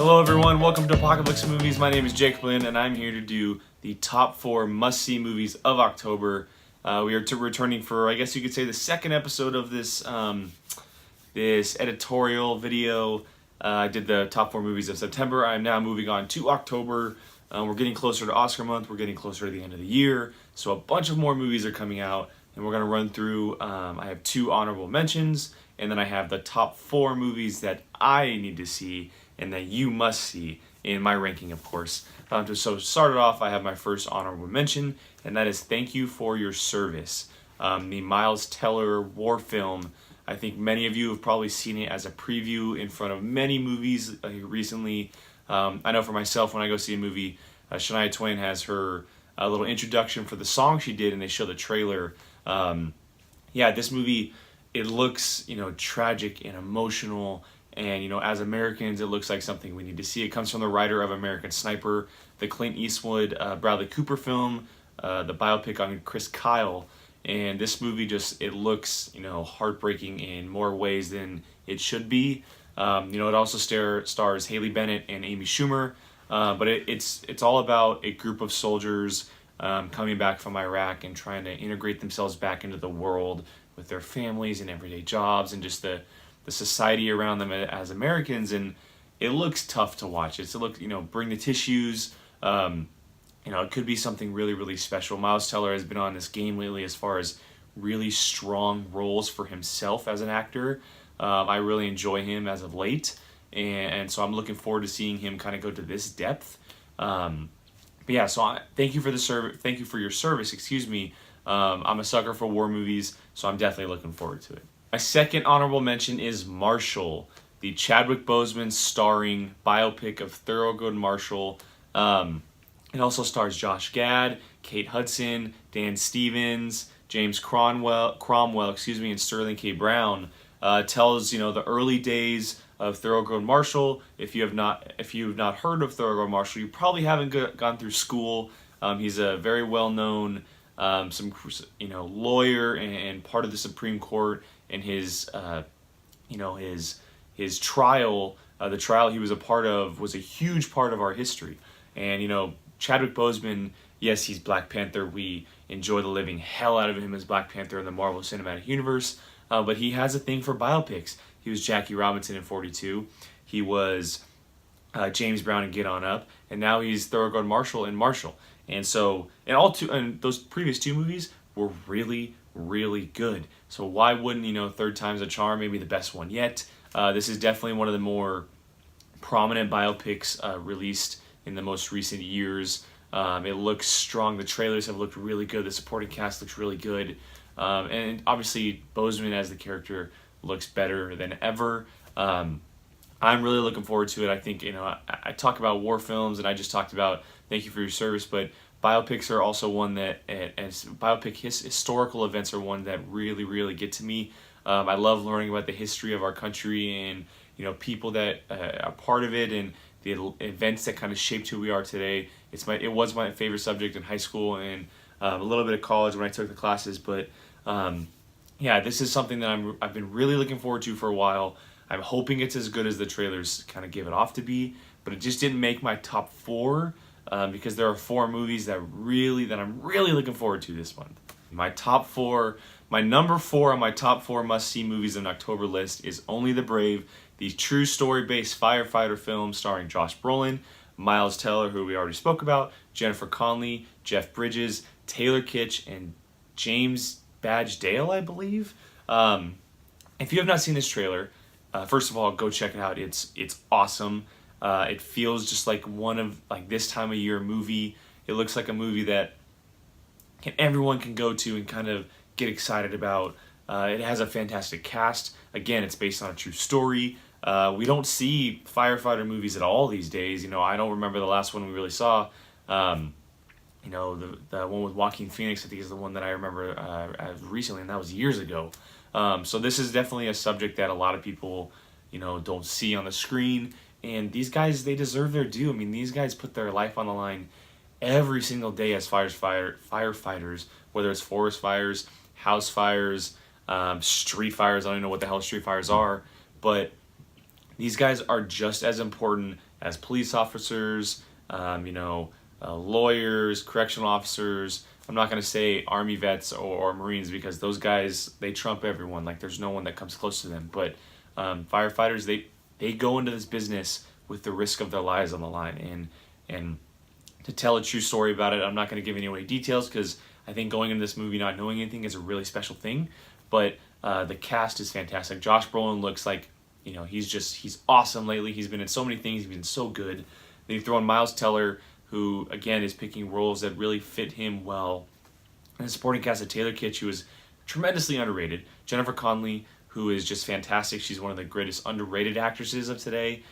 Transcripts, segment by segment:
Hello everyone, welcome to Apocalypse Movies. My name is Jake Blinn and I'm here to do the top 4 must-see movies of October. We are returning for, I guess you could say, the second episode of this this editorial video. I did the top 4 movies of September. I'm now moving on to October. We're getting closer to Oscar month. We're getting closer to the end of the year. So a bunch of more movies are coming out and we're going to run through. I have 2 honorable mentions and then I have the top 4 movies that I need to see and that you must see in my ranking, of course. So to start it off, I have my first honorable mention, and that is Thank You for Your Service, the Miles Teller war film. I think many of you have probably seen it as a preview in front of many movies recently. I know for myself, when I go see a movie, Shania Twain has her little introduction for the song she did, and they show the trailer. Yeah, this movie, it looks, tragic and emotional. And, as Americans, it looks like something we need to see. It comes from the writer of American Sniper, the Clint Eastwood, Bradley Cooper film, the biopic on Chris Kyle. And this movie it looks, heartbreaking in more ways than it should be. It also stars Haley Bennett and Amy Schumer. But it's all about a group of soldiers coming back from Iraq and trying to integrate themselves back into the world with their families and everyday jobs and just the society around them as Americans, and it looks tough to watch. Bring the tissues. It could be something really, really special. Miles Teller has been on this game lately as far as really strong roles for himself as an actor. I really enjoy him as of late, and so I'm looking forward to seeing him kind of go to this depth. Thank you for Thank you for your service. Excuse me. I'm a sucker for war movies, so I'm definitely looking forward to it. My second honorable mention is Marshal, the Chadwick Boseman starring biopic of Thurgood Marshall. It also stars Josh Gad, Kate Hudson, Dan Stevens, James Cromwell, and Sterling K. Brown. Tells the early days of Thurgood Marshall. If you've not heard of Thurgood Marshall, you probably haven't gone through school. He's a very well known lawyer and part of the Supreme Court. And his trial, the trial he was a part of, was a huge part of our history. And, Chadwick Boseman, yes, he's Black Panther. We enjoy the living hell out of him as Black Panther in the Marvel Cinematic Universe. But he has a thing for biopics. He was Jackie Robinson in 42. He was James Brown in Get On Up. And now he's Thurgood Marshall in Marshall. And so, and those previous 2 movies were really, really good. So why wouldn't, Third Time's a Charm, maybe the best one yet. This is definitely one of the more prominent biopics released in the most recent years. It looks strong. The trailers have looked really good. The supporting cast looks really good. And obviously Boseman as the character looks better than ever. I'm really looking forward to it. I think, I talk about war films and I just talked about Thank You for Your Service, but biopics are also one that, historical events are one that really, really get to me. I love learning about the history of our country and, people that are part of it and the events that kind of shaped who we are today. It was my favorite subject in high school and a little bit of college when I took the classes. But this is something that I've been really looking forward to for a while. I'm hoping it's as good as the trailers kind of give it off to be, but it just didn't make my top 4. Because there are 4 movies that I'm really looking forward to this month. My number 4 on my top 4 must-see movies in October list is Only the Brave, the true story-based firefighter film starring Josh Brolin, Miles Teller, who we already spoke about, Jennifer Connelly, Jeff Bridges, Taylor Kitsch, and James Badge Dale, I believe. If you have not seen this trailer, first of all, go check it out. It's awesome. It feels just like one of this time of year movie. It looks like a movie that everyone can go to and kind of get excited about. It has a fantastic cast. Again, it's based on a true story. We don't see firefighter movies at all these days. I don't remember the last one we really saw. The one with Joaquin Phoenix, I think, is the one that I remember as recently, and that was years ago. So this is definitely a subject that a lot of people, don't see on the screen. And these guys, they deserve their due. I mean, these guys put their life on the line every single day as firefighters, whether it's forest fires, house fires, street fires. I don't even know what the hell street fires are, but these guys are just as important as police officers, lawyers, correctional officers. I'm not going to say Army vets or Marines, because those guys, they trump everyone. Like, there's no one that comes close to them. But firefighters, they go into this business with the risk of their lives on the line. And to tell a true story about it, I'm not going to give any away details, because I think going into this movie not knowing anything is a really special thing. But the cast is fantastic. Josh Brolin looks like, he's awesome lately. He's been in so many things. He's been so good. Then you throw in Miles Teller, who, again, is picking roles that really fit him well. And the supporting cast of Taylor Kitsch, who is tremendously underrated. Jennifer Connelly, who is just fantastic. She's one of the greatest underrated actresses of today.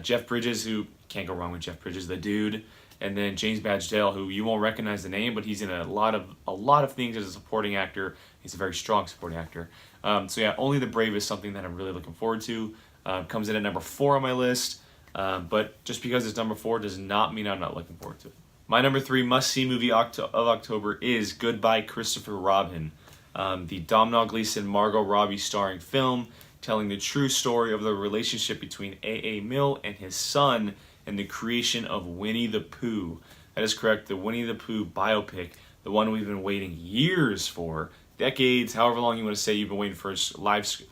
Jeff Bridges, who, can't go wrong with Jeff Bridges, the dude. And then James Badge Dale, who you won't recognize the name, but he's in a lot of things as a supporting actor. He's a very strong supporting actor. So yeah, Only the Brave is something that I'm really looking forward to. Comes in at number 4 on my list. But just because it's number 4 does not mean I'm not looking forward to it. My number 3 must-see movie of October is Goodbye Christopher Robin, the Domhnall Gleeson, Margot Robbie starring film telling the true story of the relationship between A.A. Milne and his son and the creation of Winnie the Pooh. That is correct, the Winnie the Pooh biopic, the one we've been waiting years for, decades, however long you want to say you've been waiting for a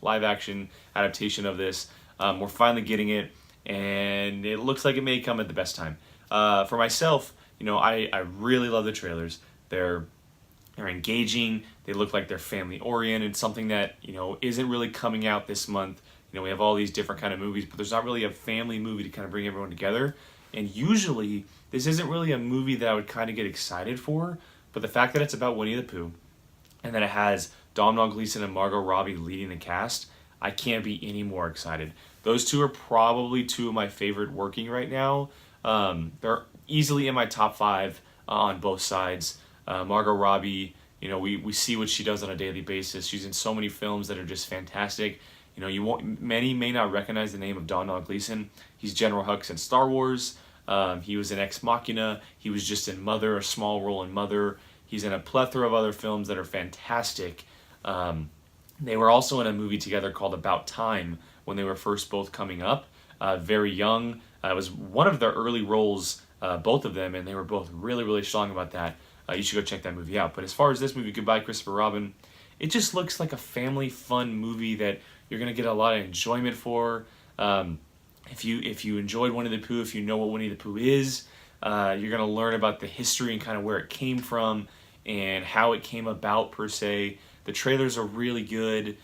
live-action adaptation of this. We're finally getting it, and it looks like it may come at the best time. For myself, I really love the trailers. They're engaging. They look like they're family-oriented, something that, isn't really coming out this month. We have all these different kind of movies, but there's not really a family movie to kind of bring everyone together. And usually, this isn't really a movie that I would kind of get excited for, but the fact that it's about Winnie the Pooh, and that it has Domhnall Gleeson and Margot Robbie leading the cast, I can't be any more excited. Those two are probably two of my favorite working right now. They're easily in my top 5 on both sides. Margot Robbie, we see what she does on a daily basis. She's in so many films that are just fantastic. Many may not recognize the name of Domhnall Gleeson. He's General Hux in Star Wars. He was in Ex Machina. He was just in Mother, a small role in Mother. He's in a plethora of other films that are fantastic. They were also in a movie together called About Time when they were first both coming up. Very young. It was one of their early roles, both of them, and they were both really, really strong about that. You should go check that movie out. But as far as this movie, Goodbye Christopher Robin, it just looks like a family fun movie that you're going to get a lot of enjoyment for. If you enjoyed Winnie the Pooh, if you know what Winnie the Pooh is, you're going to learn about the history and kind of where it came from and how it came about per se. The trailers are really good.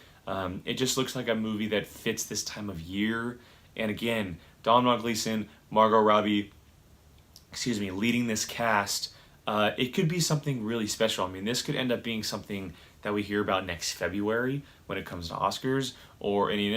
It just looks like a movie that fits this time of year. And again, Domhnall Gleeson, Margot Robbie, leading this cast. It could be something really special. I mean, this could end up being something that we hear about next February when it comes to Oscars or any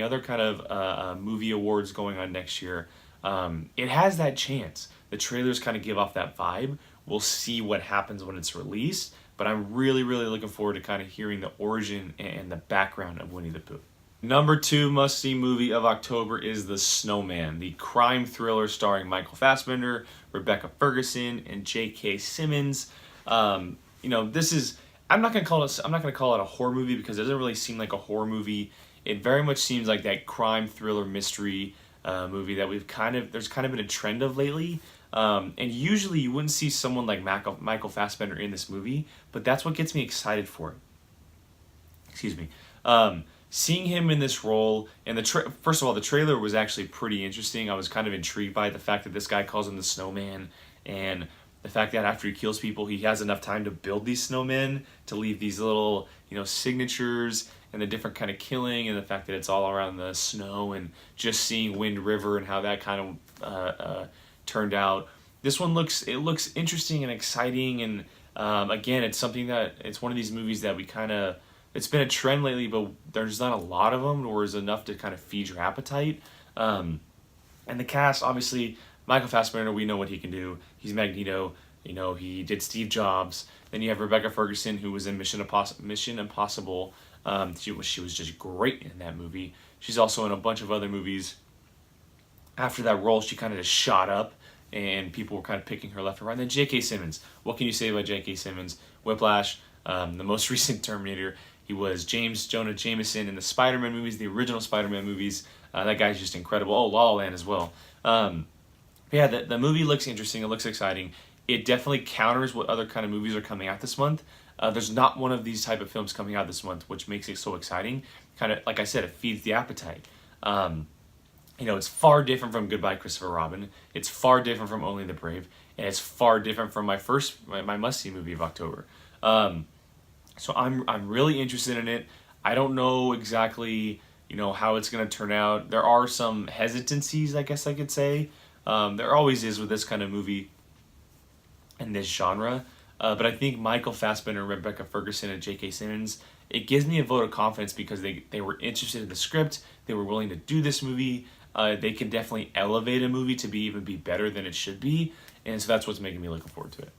other kind of movie awards going on next year. It has that chance. The trailers kind of give off that vibe. We'll see what happens when it's released, but I'm really, really looking forward to kind of hearing the origin and the background of Winnie the Pooh. Number 2 must-see movie of October is The Snowman, the crime thriller starring Michael Fassbender, Rebecca Ferguson, and J.K. Simmons. This is, I'm not gonna call it a horror movie because it doesn't really seem like a horror movie. It very much seems like that crime thriller mystery movie that there's kind of been a trend of lately. And usually you wouldn't see someone like Michael Fassbender in this movie, but that's what gets me excited for it. Excuse me. Seeing him in this role, and first of all, the trailer was actually pretty interesting. I was kind of intrigued by the fact that this guy calls him the Snowman, and the fact that after he kills people, he has enough time to build these snowmen to leave these little, signatures, and the different kind of killing, and the fact that it's all around the snow, and just seeing Wind River and how that kind of turned out. This one looks interesting and exciting, and again, it's one of these movies that it's been a trend lately, but there's not a lot of them, or is enough to kind of feed your appetite. And the cast, obviously, Michael Fassbender, we know what he can do. He's Magneto. He did Steve Jobs. Then you have Rebecca Ferguson, who was in Mission Impossible. She was just great in that movie. She's also in a bunch of other movies. After that role, she kind of just shot up, and people were kind of picking her left and right. And then J.K. Simmons. What can you say about J.K. Simmons? Whiplash, the most recent Terminator. He was James Jonah Jameson in the Spider-Man movies, the original Spider-Man movies. That guy's just incredible. Oh, La La Land as well. yeah, the movie looks interesting. It looks exciting. It definitely counters what other kind of movies are coming out this month. There's not one of these type of films coming out this month, which makes it so exciting. Kind of, like I said, it feeds the appetite. It's far different from Goodbye Christopher Robin. It's far different from Only the Brave, and it's far different from my must-see movie of October. So I'm really interested in it. I don't know exactly how it's going to turn out. There are some hesitancies, I guess I could say. There always is with this kind of movie and this genre. But I think Michael Fassbender, Rebecca Ferguson, and J.K. Simmons, it gives me a vote of confidence because they were interested in the script. They were willing to do this movie. They can definitely elevate a movie to even be better than it should be. And so that's what's making me looking forward to it.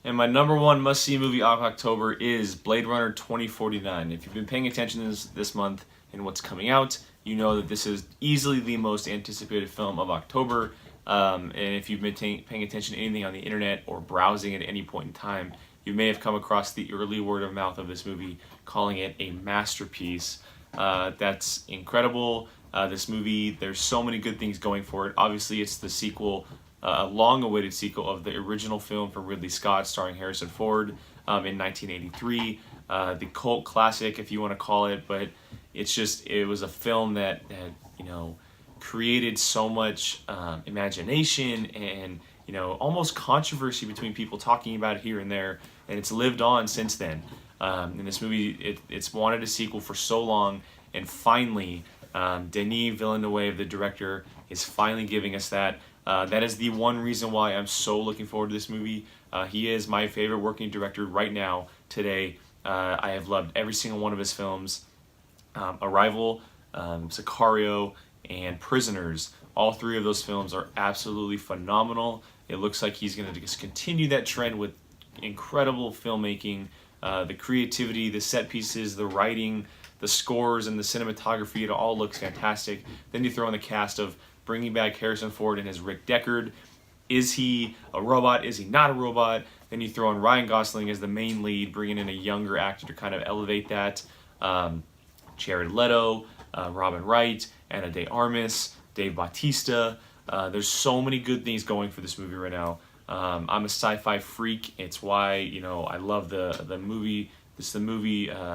And my number one must-see movie of October is Blade Runner 2049. If you've been paying attention to this month and what's coming out, you know that this is easily the most anticipated film of October. And if you've been paying attention to anything on the internet or browsing at any point in time, you may have come across the early word of mouth of this movie, calling it a masterpiece. That's incredible. This movie, there's so many good things going for it. Obviously, it's the sequel, a long-awaited sequel of the original film from Ridley Scott starring Harrison Ford in 1983. The cult classic, if you want to call it, but it was a film that created so much imagination and almost controversy between people talking about it here and there, and it's lived on since then. And this movie, it's wanted a sequel for so long, and finally, Denis Villeneuve, the director, is finally giving us that. That is the one reason why I'm so looking forward to this movie. He is my favorite working director right now, today. I have loved every single one of his films. Arrival, Sicario, and Prisoners. All three of those films are absolutely phenomenal. It looks like he's going to just continue that trend with incredible filmmaking, the creativity, the set pieces, the writing, the scores, and the cinematography. It all looks fantastic. Then you throw in the cast of bringing back Harrison Ford and his Rick Deckard. Is he a robot? Is he not a robot? Then you throw in Ryan Gosling as the main lead, bringing in a younger actor to kind of elevate that. Jared Leto, Robin Wright, Ana de Armas, Dave Bautista. There's so many good things going for this movie right now. I'm a sci-fi freak. It's why I love the movie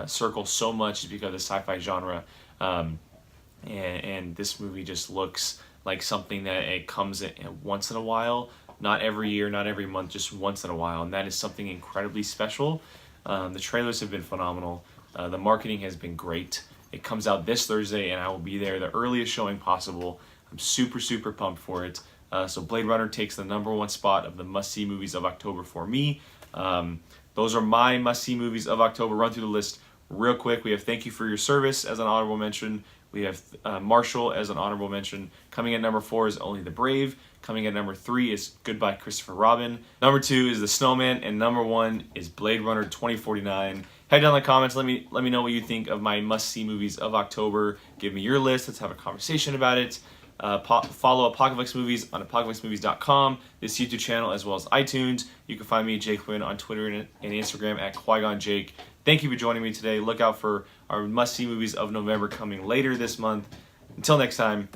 circle so much, is because of the sci-fi genre. And this movie just looks like something that it comes in once in a while, not every year, not every month, just once in a while, and that is something incredibly special. The trailers have been phenomenal. The marketing has been great. It comes out this Thursday, and I will be there, the earliest showing possible. I'm super, super pumped for it. So Blade Runner takes the number one spot of the must-see movies of October for me. Those are my must-see movies of October. Run through the list real quick. We have Thank You for Your Service as an honorable mention. We have Marshal as an honorable mention. Coming at number 4 is Only the Brave. Coming at number 3 is Goodbye Christopher Robin. Number 2 is The Snowman, and number 1 is Blade Runner 2049. Head down in the comments. Let me know what you think of my must-see movies of October. Give me your list. Let's have a conversation about it. Follow Apocalypse Movies on apocalypsemovies.com, this YouTube channel, as well as iTunes. You can find me, Jake Quinn, on Twitter and Instagram at Qui-Gon-Jake. Thank you for joining me today. Look out for our must-see movies of November coming later this month. Until next time,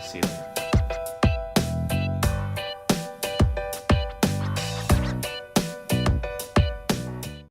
see you later.